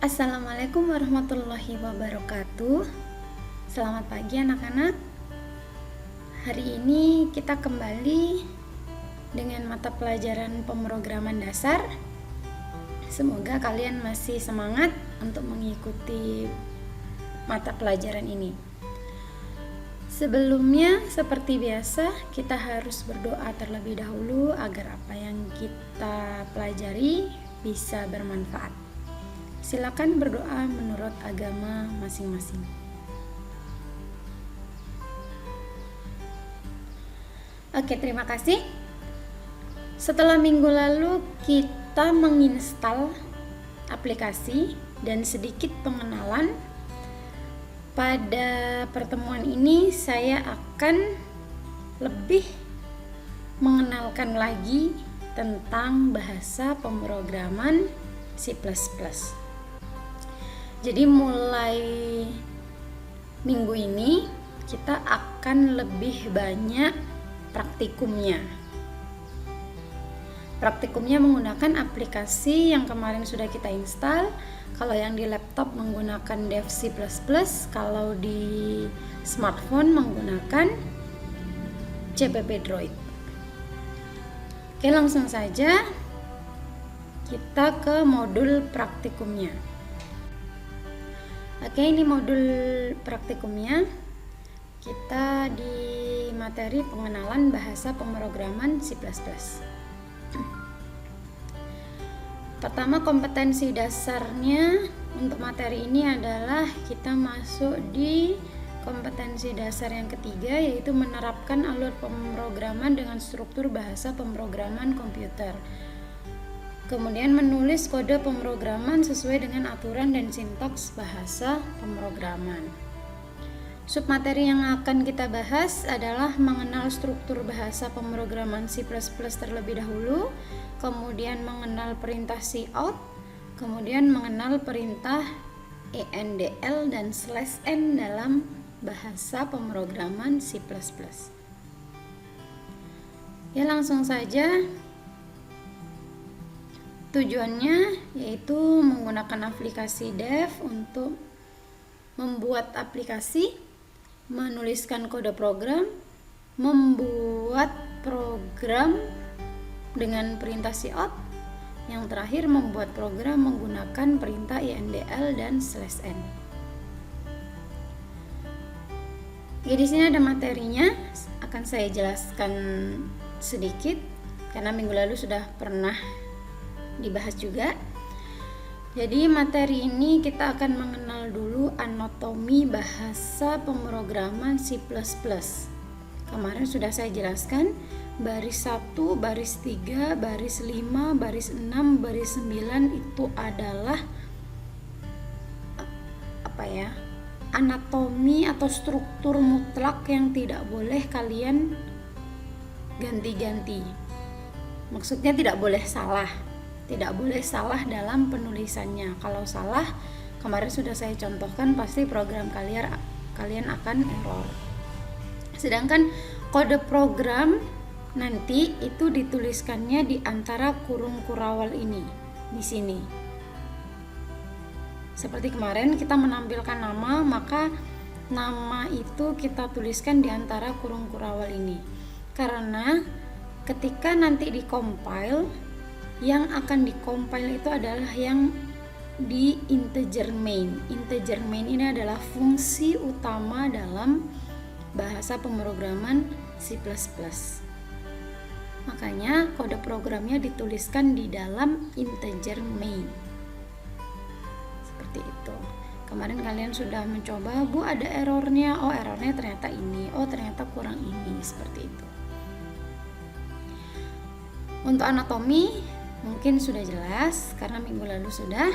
Assalamualaikum warahmatullahi wabarakatuh. Selamat pagi anak-anak. Hari ini kita kembali dengan mata pelajaran pemrograman dasar. Semoga kalian masih semangat untuk mengikuti mata pelajaran ini. Sebelumnya, seperti biasa, kita harus berdoa terlebih dahulu agar apa yang kita pelajari bisa bermanfaat. Silakan berdoa menurut agama masing-masing. Oke, terima kasih. Setelah minggu lalu kita menginstal aplikasi dan sedikit pengenalan, pada pertemuan ini saya akan lebih mengenalkan lagi tentang bahasa pemrograman C++. Jadi mulai minggu ini kita akan lebih banyak praktikumnya. Praktikumnya menggunakan aplikasi yang kemarin sudah kita install. Kalau yang di laptop menggunakan Dev C++, kalau di smartphone menggunakan CPP Droid. Oke, langsung saja kita ke modul praktikumnya. Oke, ini modul praktikumnya. Kita di materi pengenalan bahasa pemrograman C++. Pertama, kompetensi dasarnya untuk materi ini adalah kita masuk di kompetensi dasar yang ketiga, yaitu menerapkan alur pemrograman dengan struktur bahasa pemrograman komputer. Kemudian menulis kode pemrograman sesuai dengan aturan dan sintaks bahasa pemrograman. Submateri yang akan kita bahas adalah mengenal struktur bahasa pemrograman C++ terlebih dahulu, kemudian mengenal perintah cout, kemudian mengenal perintah endl dan /n dalam bahasa pemrograman C++. Ya, langsung saja. Tujuannya yaitu menggunakan aplikasi Dev untuk membuat aplikasi, menuliskan kode program, membuat program dengan perintah cout, yang terakhir membuat program menggunakan perintah endl dan /n. Oke, di sini ada materinya, akan saya jelaskan sedikit karena minggu lalu sudah pernah dibahas juga. Jadi materi ini kita akan mengenal dulu anatomi bahasa pemrograman C++. Kemarin sudah saya jelaskan baris 1, baris 3, baris 5, baris 6, baris 9 itu adalah anatomi atau struktur mutlak yang tidak boleh kalian ganti-ganti. Maksudnya tidak boleh salah. Tidak boleh salah dalam penulisannya. Kalau salah, kemarin sudah saya contohkan, pasti program kalian akan error. Sedangkan kode program nanti itu dituliskannya di antara kurung kurawal ini, di sini. Seperti kemarin kita menampilkan nama, maka nama itu kita tuliskan di antara kurung kurawal ini. Karena ketika nanti di-compile, yang akan di-compile itu adalah yang di integer main. Integer main ini adalah fungsi utama dalam bahasa pemrograman C++. Makanya kode programnya dituliskan di dalam integer main. Seperti itu. Kemarin kalian sudah mencoba, Bu, ada errornya. Oh, errornya ternyata ini. Oh, ternyata kurang ini. Seperti itu. Untuk anatomi mungkin sudah jelas karena minggu lalu sudah.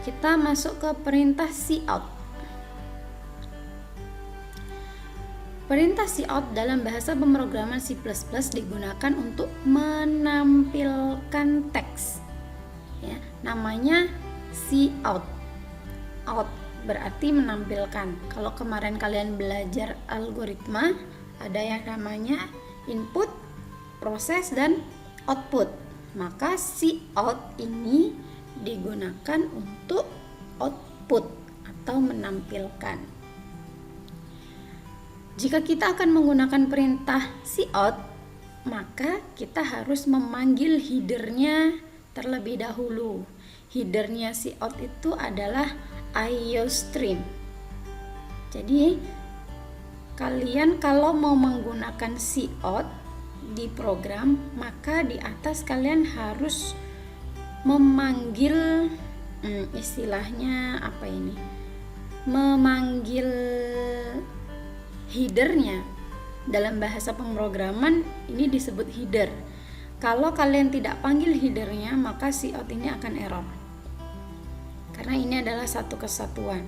Kita masuk ke perintah cout. Perintah cout dalam bahasa pemrograman C++ digunakan untuk menampilkan teks. Ya, namanya cout. Out berarti menampilkan. Kalau kemarin kalian belajar algoritma, ada yang namanya input, proses, dan output. Maka cout ini digunakan untuk output atau menampilkan. Jika kita akan menggunakan perintah cout, maka kita harus memanggil headernya terlebih dahulu. Headernya cout itu adalah IOStream. Jadi kalian kalau mau menggunakan cout di program, maka di atas kalian harus memanggil istilahnya apa ini? Memanggil headernya. Dalam bahasa pemrograman ini disebut header. Kalau kalian tidak panggil headernya, maka cout ini akan error. Karena ini adalah satu kesatuan.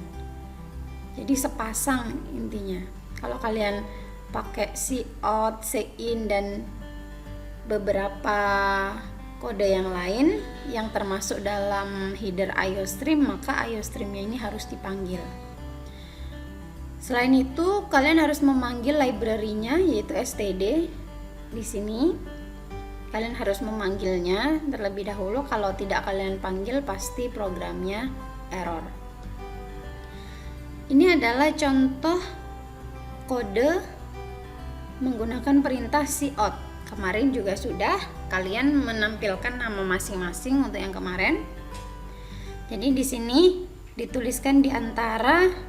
Jadi sepasang intinya. Kalau kalian pakai cout, cin dan beberapa kode yang lain yang termasuk dalam header IOStream, maka IOStreamnya ini harus dipanggil. Selain itu, kalian harus memanggil library-nya yaitu std. Di sini kalian harus memanggilnya terlebih dahulu. Kalau tidak kalian panggil, pasti programnya error. Ini adalah contoh kode menggunakan perintah cout. Kemarin juga sudah kalian menampilkan nama masing-masing untuk yang kemarin. Jadi di sini dituliskan di antara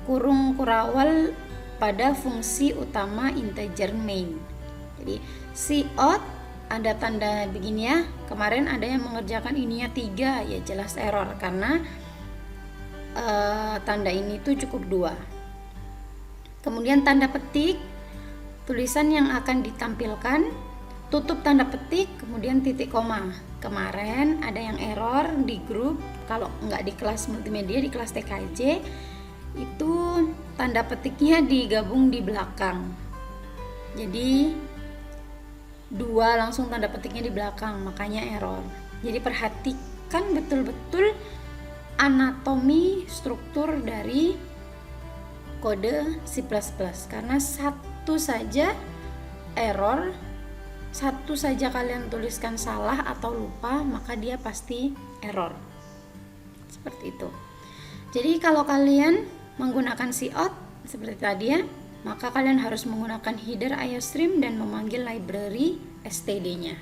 kurung kurawal pada fungsi utama integer main. Jadi cout ada tanda begini ya. Kemarin ada yang mengerjakan ininya 3, ya jelas error karena tanda ini tuh cukup 2. Kemudian tanda petik, tulisan yang akan ditampilkan, tutup tanda petik, kemudian titik koma. Kemarin ada yang error di grup, kalau nggak di kelas multimedia, di kelas TKJ itu tanda petiknya digabung di belakang. Jadi 2 langsung tanda petiknya di belakang, makanya error. Jadi perhatikan betul-betul anatomi struktur dari kode C++, karena satu saja error, satu saja kalian tuliskan salah atau lupa, maka dia pasti error. Seperti itu. Jadi kalau kalian menggunakan cout seperti tadi ya, maka kalian harus menggunakan header IOStream dan memanggil library std-nya.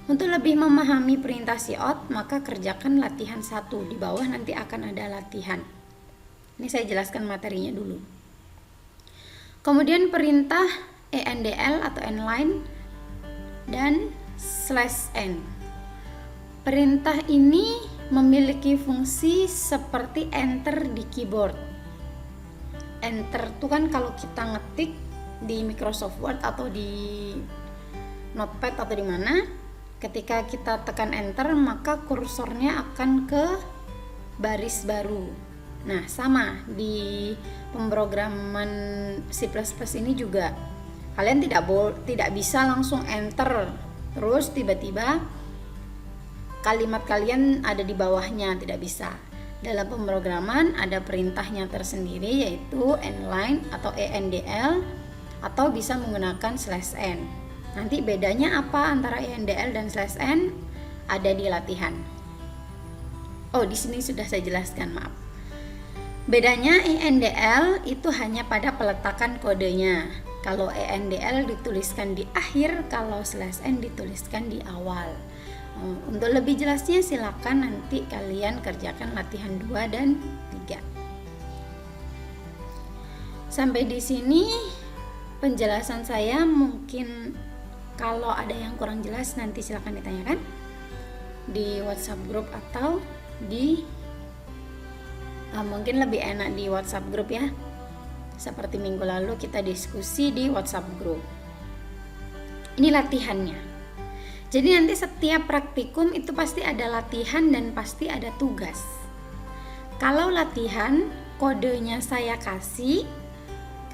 Untuk lebih memahami perintah cout, maka kerjakan latihan 1. Di bawah nanti akan ada latihan. Ini saya jelaskan materinya dulu. Kemudian perintah endl atau endline dan /n. Perintah ini memiliki fungsi seperti enter di keyboard. Enter itu kan kalau kita ngetik di Microsoft Word atau di Notepad atau di mana, ketika kita tekan enter maka kursornya akan ke baris baru. Nah, sama di pemrograman C++ ini juga. Kalian tidak bisa langsung enter terus tiba-tiba kalimat kalian ada di bawahnya, tidak bisa. Dalam pemrograman ada perintahnya tersendiri yaitu endline atau endl atau bisa menggunakan /n. Nanti bedanya apa antara endl dan /n ada di latihan. Oh, di sini sudah saya jelaskan, maaf. Bedanya endl itu hanya pada peletakan kodenya. Kalau endl dituliskan di akhir, kalau /n dituliskan di awal. Untuk lebih jelasnya silakan nanti kalian kerjakan latihan 2 dan 3. Sampai di sini penjelasan saya. Mungkin kalau ada yang kurang jelas nanti silakan ditanyakan di WhatsApp grup atau di mungkin lebih enak di WhatsApp grup ya. Seperti minggu lalu kita diskusi di WhatsApp grup. Ini latihannya. Jadi nanti setiap praktikum itu pasti ada latihan dan pasti ada tugas. Kalau latihan, kodenya saya kasih,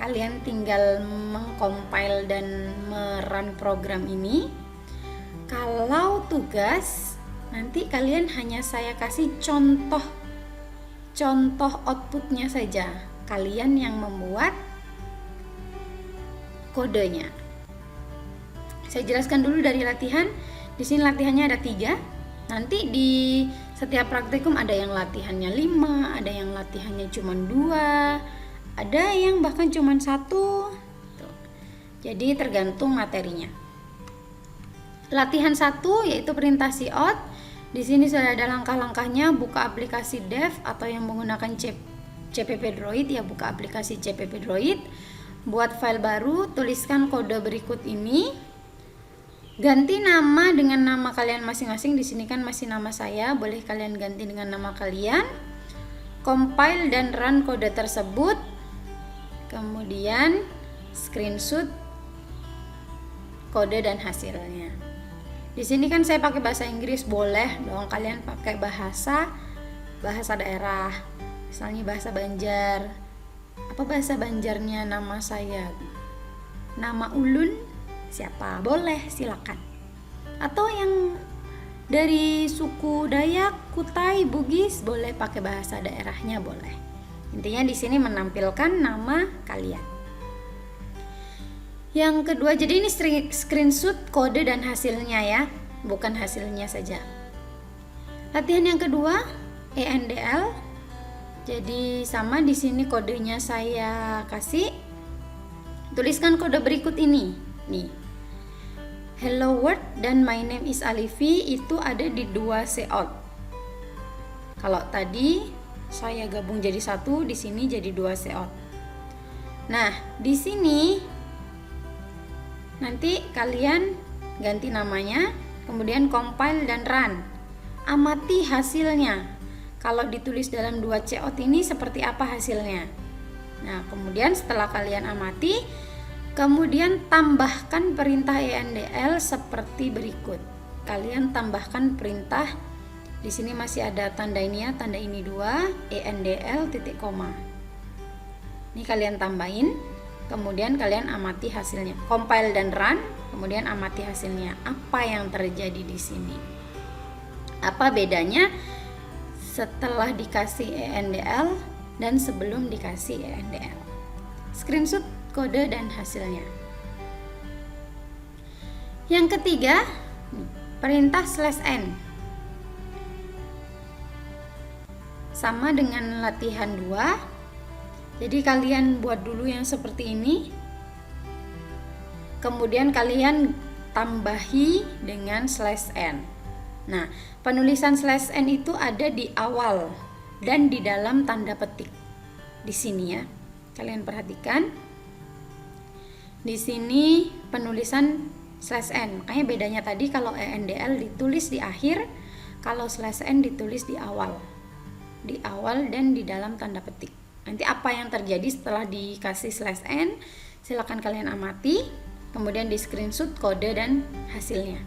kalian tinggal mengcompile dan merun program ini. Kalau tugas, nanti kalian hanya saya kasih contoh outputnya saja. Kalian yang membuat kodenya. Saya jelaskan dulu dari latihan. Di sini latihannya ada 3. Nanti di Setiap praktikum ada yang latihannya 5, ada yang latihannya cuma 2, ada yang bahkan cuma 1. Jadi tergantung materinya. Latihan 1 yaitu perintah cout. Di sini sudah ada langkah-langkahnya. Buka aplikasi Dev atau yang menggunakan CPP Droid ya, buka aplikasi CPP Droid. Buat file baru, tuliskan kode berikut ini. Ganti nama dengan nama kalian masing-masing. Di sini kan masih nama saya, boleh kalian ganti dengan nama kalian. Compile dan run kode tersebut. Kemudian screenshot kode dan hasilnya. Di sini kan saya pakai bahasa Inggris, boleh dong kalian pakai bahasa daerah. Misalnya bahasa Banjar. Apa bahasa Banjarnya nama saya? Nama Ulun siapa? Boleh, silakan. Atau yang dari suku Dayak, Kutai, Bugis, boleh pakai bahasa daerahnya, boleh. Intinya di sini menampilkan nama kalian. Yang kedua, jadi ini screenshot kode dan hasilnya ya, bukan hasilnya saja. Latihan yang kedua, ENDL. Jadi sama di sini kodenya saya kasih. Tuliskan kode berikut ini. Nih. Hello world dan my name is Alifi itu ada di 2 cout. Kalau tadi saya gabung jadi 1, di sini jadi 2 cout. Nah, di sini nanti kalian ganti namanya, kemudian compile dan run. Amati hasilnya. Kalau ditulis dalam 2 cout ini seperti apa hasilnya. Nah, kemudian setelah kalian amati, kemudian tambahkan perintah ENDL seperti berikut. Kalian tambahkan perintah, di sini masih ada tanda ini ya, tanda ini 2, ENDL titik koma. Ini kalian tambahin, kemudian kalian amati hasilnya. Compile dan run, kemudian amati hasilnya. Apa yang terjadi di sini? Apa bedanya setelah dikasih ENDL dan sebelum dikasih ENDL? Screenshot kode dan hasilnya. Yang ketiga, perintah /n. Sama dengan latihan 2. Jadi kalian buat dulu yang seperti ini. Kemudian kalian tambahi dengan /n. Nah, penulisan /n itu ada di awal dan di dalam tanda petik. Di sini ya. Kalian perhatikan. Di sini penulisan /n, makanya bedanya tadi kalau ENDL ditulis di akhir, kalau /n ditulis di awal dan di dalam tanda petik. Nanti apa yang terjadi setelah dikasih /n, silakan kalian amati, kemudian di screenshot kode dan hasilnya.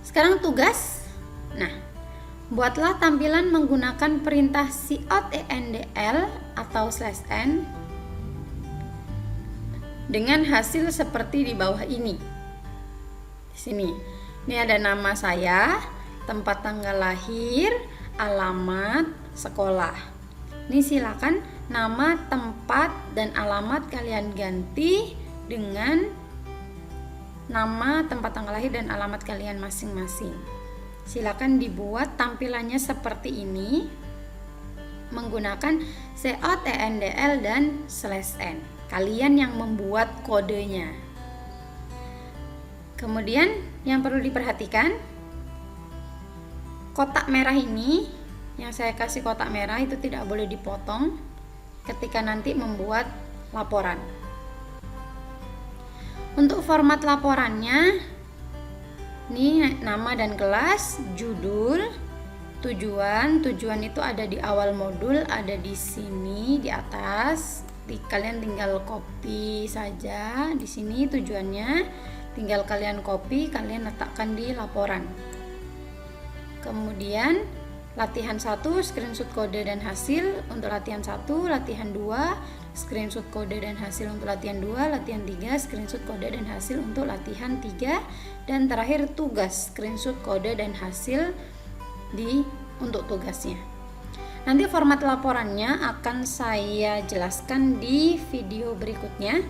Sekarang tugas. Nah, buatlah tampilan menggunakan perintah cout ENDL atau /n dengan hasil seperti di bawah ini. Di sini. Ini ada nama saya, tempat tanggal lahir, alamat, sekolah. Ini silakan nama, tempat, dan alamat kalian ganti dengan nama, tempat tanggal lahir, dan alamat kalian masing-masing. Silakan dibuat tampilannya seperti ini menggunakan cout ENDL dan /n. Kalian yang membuat kodenya. Kemudian yang perlu diperhatikan, kotak merah ini, yang saya kasih kotak merah itu tidak boleh dipotong ketika nanti membuat laporan. Untuk format laporannya, ini nama dan kelas, judul, tujuan itu ada di awal modul, ada di sini di atas. Kalian tinggal copy saja. Di sini tujuannya, tinggal kalian copy, kalian letakkan di laporan. Kemudian latihan 1 screenshot kode dan hasil untuk latihan 1, latihan 2 screenshot kode dan hasil untuk latihan 2, latihan 3 screenshot kode dan hasil untuk latihan 3, dan terakhir tugas screenshot kode dan hasil untuk tugasnya. Nanti format laporannya akan saya jelaskan di video berikutnya.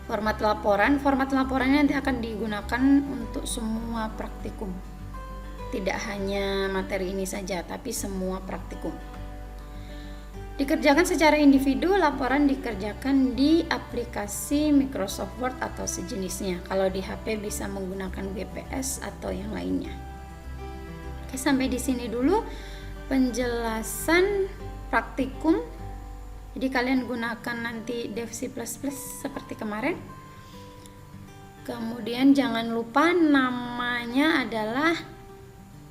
Format laporannya nanti akan digunakan untuk semua praktikum. tidak hanya materi ini saja, tapi semua praktikum. Dikerjakan secara individu, laporan dikerjakan di aplikasi Microsoft Word atau sejenisnya. Kalau di HP bisa menggunakan GPS atau yang lainnya. Oke, sampai di sini dulu penjelasan praktikum. Jadi kalian gunakan nanti Dev C++ seperti kemarin. Kemudian jangan lupa namanya adalah,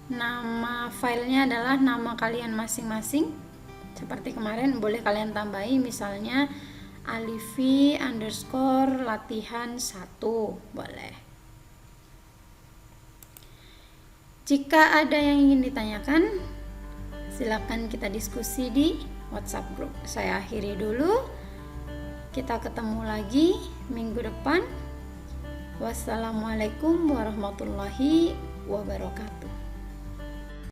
nama filenya adalah nama kalian masing-masing. Seperti kemarin, boleh kalian tambahi misalnya alifi_latihan1, boleh. Jika ada yang ingin ditanyakan, silakan kita diskusi di WhatsApp group. Saya akhiri dulu. Kita ketemu lagi minggu depan. Wassalamualaikum warahmatullahi wabarakatuh.